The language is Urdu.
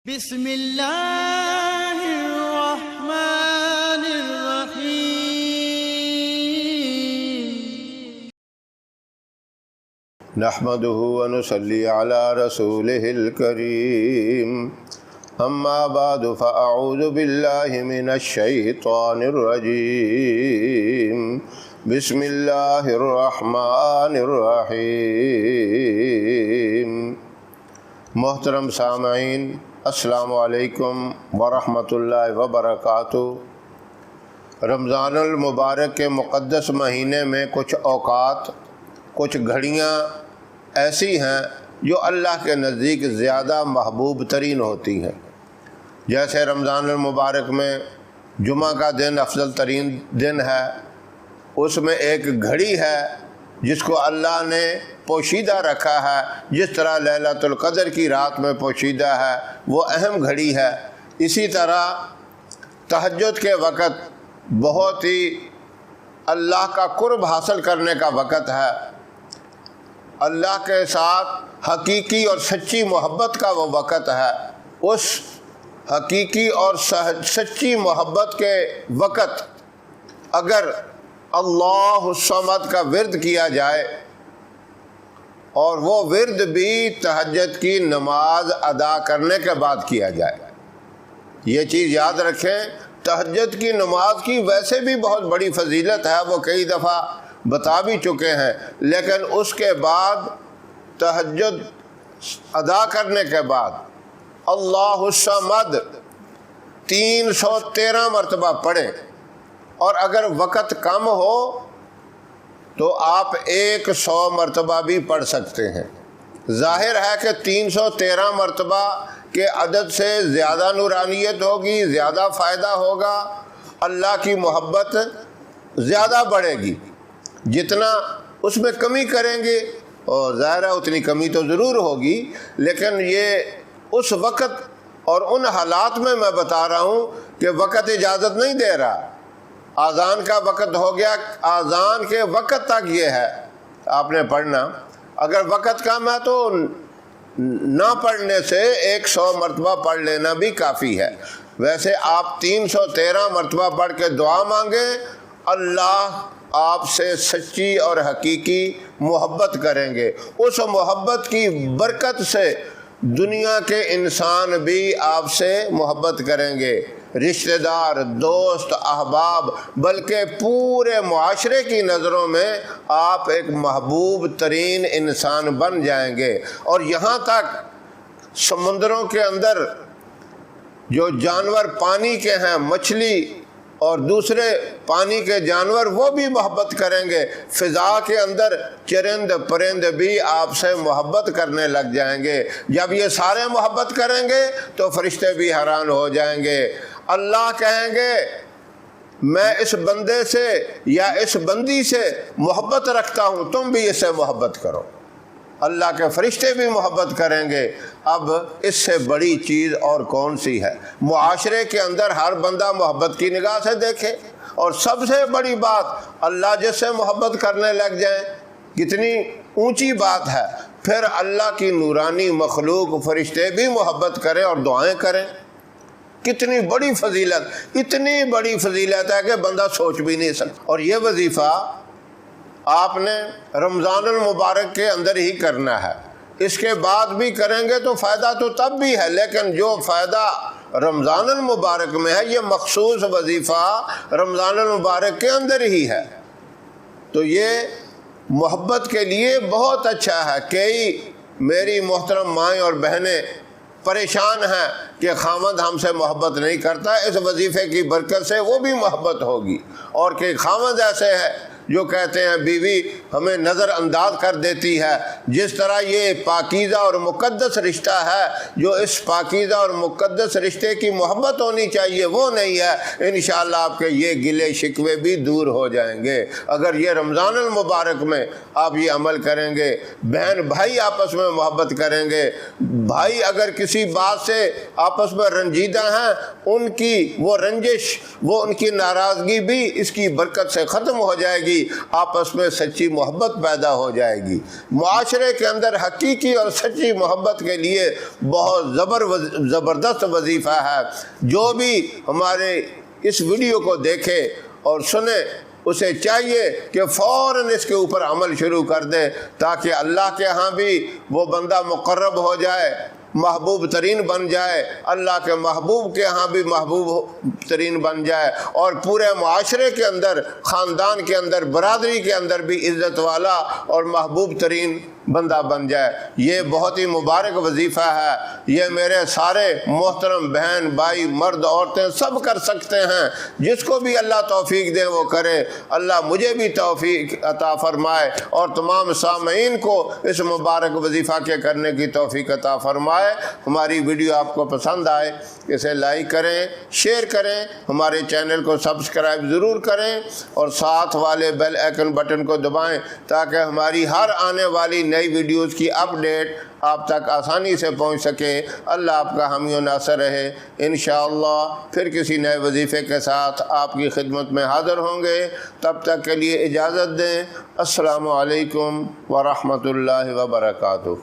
بسم اللہ الرحمن الرحیم نحمده ونصلي على رسوله الكريم اما بعد فاعوذ بالله من الشيطان الرجيم بسم الله الرحمن الرحيم۔ محترم سامعین، السلام علیکم ورحمۃ اللہ وبرکاتہ۔ رمضان المبارک کے مقدس مہینے میں کچھ اوقات، کچھ گھڑیاں ایسی ہیں جو اللہ کے نزدیک زیادہ محبوب ترین ہوتی ہیں۔ جیسے رمضان المبارک میں جمعہ کا دن افضل ترین دن ہے، اس میں ایک گھڑی ہے جس کو اللہ نے پوشیدہ رکھا ہے، جس طرح لیلۃ القدر کی رات میں پوشیدہ ہے، وہ اہم گھڑی ہے۔ اسی طرح تہجد کے وقت بہت ہی اللہ کا قرب حاصل کرنے کا وقت ہے، اللہ کے ساتھ حقیقی اور سچی محبت کا وہ وقت ہے۔ اس حقیقی اور سچی محبت کے وقت اگر اللہ الصمد کا ورد کیا جائے اور وہ ورد بھی تہجد کی نماز ادا کرنے کے بعد کیا جائے، یہ چیز یاد رکھیں، تہجد کی نماز کی ویسے بھی بہت بڑی فضیلت ہے، وہ کئی دفعہ بتا بھی چکے ہیں، لیکن اس کے بعد تہجد ادا کرنے کے بعد اللہ الصمد 313 مرتبہ پڑھیں، اور اگر وقت کم ہو تو آپ 100 مرتبہ بھی پڑھ سکتے ہیں۔ ظاہر ہے کہ 313 مرتبہ کے عدد سے زیادہ نورانیت ہوگی، زیادہ فائدہ ہوگا، اللہ کی محبت زیادہ بڑھے گی۔ جتنا اس میں کمی کریں گے اور ظاہر ہے اتنی کمی تو ضرور ہوگی، لیکن یہ اس وقت اور ان حالات میں بتا رہا ہوں کہ وقت اجازت نہیں دے رہا۔ آذان کا وقت ہو گیا، آذان کے وقت تک یہ ہے آپ نے پڑھنا، اگر وقت کم ہے تو نہ پڑھنے سے 100 مرتبہ پڑھ لینا بھی کافی ہے۔ ویسے آپ 313 مرتبہ پڑھ کے دعا مانگیں، اللہ آپ سے سچی اور حقیقی محبت کریں گے۔ اس محبت کی برکت سے دنیا کے انسان بھی آپ سے محبت کریں گے، رشتہ دار، دوست، احباب، بلکہ پورے معاشرے کی نظروں میں آپ ایک محبوب ترین انسان بن جائیں گے۔ اور یہاں تک سمندروں کے اندر جو جانور پانی کے ہیں، مچھلی اور دوسرے پانی کے جانور، وہ بھی محبت کریں گے۔ فضا کے اندر چرند پرند بھی آپ سے محبت کرنے لگ جائیں گے۔ جب یہ سارے محبت کریں گے تو فرشتے بھی حیران ہو جائیں گے۔ اللہ کہیں گے میں اس بندے سے یا اس بندی سے محبت رکھتا ہوں، تم بھی اس سے محبت کرو۔ اللہ کے فرشتے بھی محبت کریں گے۔ اب اس سے بڑی چیز اور کون سی ہے؟ معاشرے کے اندر ہر بندہ محبت کی نگاہ سے دیکھے، اور سب سے بڑی بات اللہ جس سے محبت کرنے لگ جائیں، کتنی اونچی بات ہے۔ پھر اللہ کی نورانی مخلوق فرشتے بھی محبت کریں اور دعائیں کریں، کتنی بڑی فضیلت، اتنی بڑی فضیلت ہے کہ بندہ سوچ بھی نہیں سکتا۔ اور یہ وظیفہ آپ نے رمضان المبارک کے اندر ہی کرنا ہے، اس کے بعد بھی کریں گے تو فائدہ تو تب بھی ہے، لیکن جو فائدہ رمضان المبارک میں ہے، یہ مخصوص وظیفہ رمضان المبارک کے اندر ہی ہے، تو یہ محبت کے لیے بہت اچھا ہے۔ کئی میری محترم مائیں اور بہنیں پریشان ہیں کہ خامد ہم سے محبت نہیں کرتا، اس وظیفے کی برکت سے وہ بھی محبت ہوگی۔ اور کہ خامد ایسے ہے جو کہتے ہیں بیوی ہمیں نظر انداز کر دیتی ہے۔ جس طرح یہ پاکیزہ اور مقدس رشتہ ہے، جو اس پاکیزہ اور مقدس رشتے کی محبت ہونی چاہیے وہ نہیں ہے، انشاءاللہ آپ کے یہ گلے شکوے بھی دور ہو جائیں گے اگر یہ رمضان المبارک میں آپ یہ عمل کریں گے۔ بہن بھائی آپس میں محبت کریں گے، بھائی اگر کسی بات سے آپس میں رنجیدہ ہیں، ان کی وہ رنجش، وہ ان کی ناراضگی بھی اس کی برکت سے ختم ہو جائے گی، آپس میں سچی محبت پیدا ہو جائے گی۔ معاشرے کے اندر حقیقی اور سچی محبت کے لیے بہت زبردست وظیفہ ہے۔ جو بھی ہمارے اس ویڈیو کو دیکھے اور سنے اسے چاہیے کہ فوراً اس کے اوپر عمل شروع کر دے، تاکہ اللہ کے ہاں بھی وہ بندہ مقرب ہو جائے، محبوب ترین بن جائے، اللہ کے محبوب کے ہاں بھی محبوب ترین بن جائے، اور پورے معاشرے کے اندر، خاندان کے اندر، برادری کے اندر بھی عزت والا اور محبوب ترین بندہ بن جائے۔ یہ بہت ہی مبارک وظیفہ ہے۔ یہ میرے سارے محترم بہن بھائی مرد عورتیں سب کر سکتے ہیں۔ جس کو بھی اللہ توفیق دے وہ کرے۔ اللہ مجھے بھی توفیق عطا فرمائے اور تمام سامعین کو اس مبارک وظیفہ کے کرنے کی توفیق عطا فرمائے۔ ہماری ویڈیو آپ کو پسند آئے اسے لائک کریں، شیئر کریں، ہمارے چینل کو سبسکرائب ضرور کریں اور ساتھ والے بیل آئیکن بٹن کو دبائیں تاکہ ہماری ہر آنے والی نئی ویڈیوز کی اپڈیٹ آپ تک آسانی سے پہنچ سکے۔ اللہ آپ کا حامی و ناصر رہے۔ انشاءاللہ پھر کسی نئے وظیفے کے ساتھ آپ کی خدمت میں حاضر ہوں گے۔ تب تک کے لیے اجازت دیں۔ السلام علیکم ورحمۃ اللہ وبرکاتہ۔